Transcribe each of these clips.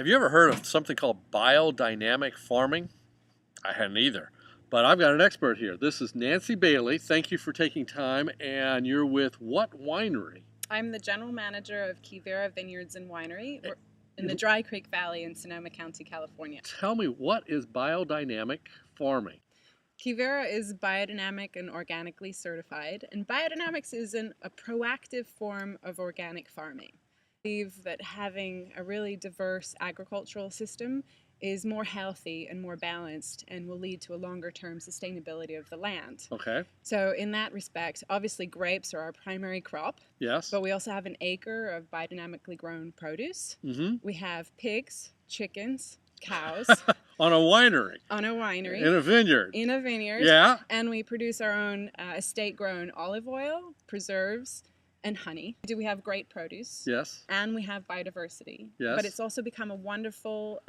Have you ever heard of something called biodynamic farming? I hadn't either, but I've got an expert here. This is Nancy Bailey. Thank you for taking time, and you're with what winery? I'm the general manager of Quivira Vineyards and Winery. We're in the Dry Creek Valley in Sonoma County, California. Tell me, what is biodynamic farming? Quivira is biodynamic and organically certified, and biodynamics is a proactive form of organic farming. I believe that having a really diverse agricultural system is more healthy and more balanced and will lead to a longer term sustainability of the land. Okay. So in that respect, obviously grapes are our primary crop. Yes. But we also have an acre of biodynamically grown produce. We have pigs, chickens, cows. On a winery. On a winery. In a vineyard. In a vineyard. Yeah. And we produce our own estate grown olive oil, preserves, and honey. We have great produce. Yes. And we have biodiversity. Yes. But it's also become a wonderful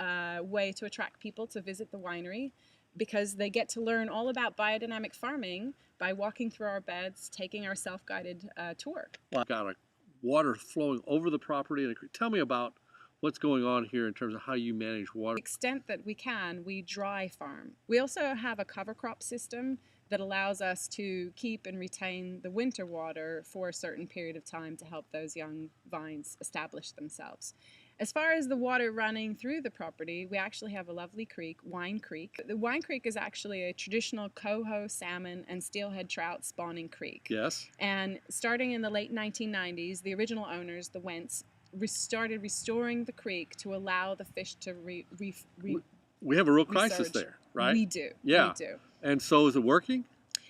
way to attract people to visit the winery because they get to learn all about biodynamic farming by walking through our beds, taking our self-guided tour. Well, I've got a water flowing over the property. Tell me about what's going on here in terms of how you manage water. To the extent that we can, we dry farm. We also have a cover crop system that allows us to keep and retain the winter water for a certain period of time to help those young vines establish themselves. As far as the water running through the property, we actually have a lovely creek, Wine Creek. The Wine Creek is actually a traditional coho, salmon, and steelhead trout spawning creek. Yes. And starting in the late 1990s, the original owners, the Wentz, started restoring the creek to allow the fish to we have a real crisis there, right? We do. Yeah. We do. And so is it working?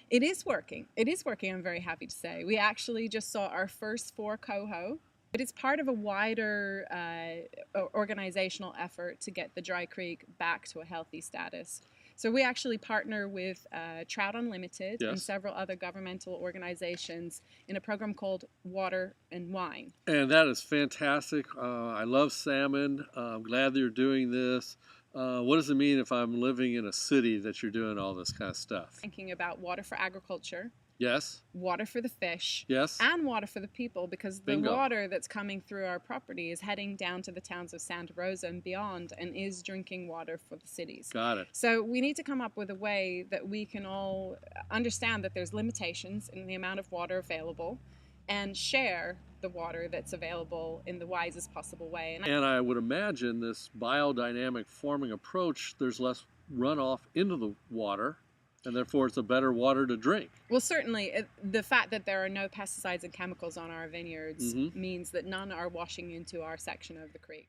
It is working. It is working, I'm very happy to say. We actually just saw our first 4 coho, but it's part of a wider organizational effort to get the Dry Creek back to a healthy status. So we actually partner with Trout Unlimited and several other governmental organizations in a program called Water and Wine. And that is fantastic. I love salmon. I'm glad that you're doing this. What does it mean if I'm living in a city that you're doing all this kind of stuff? Thinking about water for agriculture. Yes. Water for the fish. Yes. And water for the people, because the Bingo. water that's coming through our property is heading down to the towns of Santa Rosa and beyond and is drinking water for the cities. Got it. So we need to come up with a way that we can all understand that there's limitations in the amount of water available and share the water that's available in the wisest possible way. And I would imagine this biodynamic farming approach, there's less runoff into the water, and therefore it's a better water to drink. Well, certainly the fact that there are no pesticides and chemicals on our vineyards means that none are washing into our section of the creek.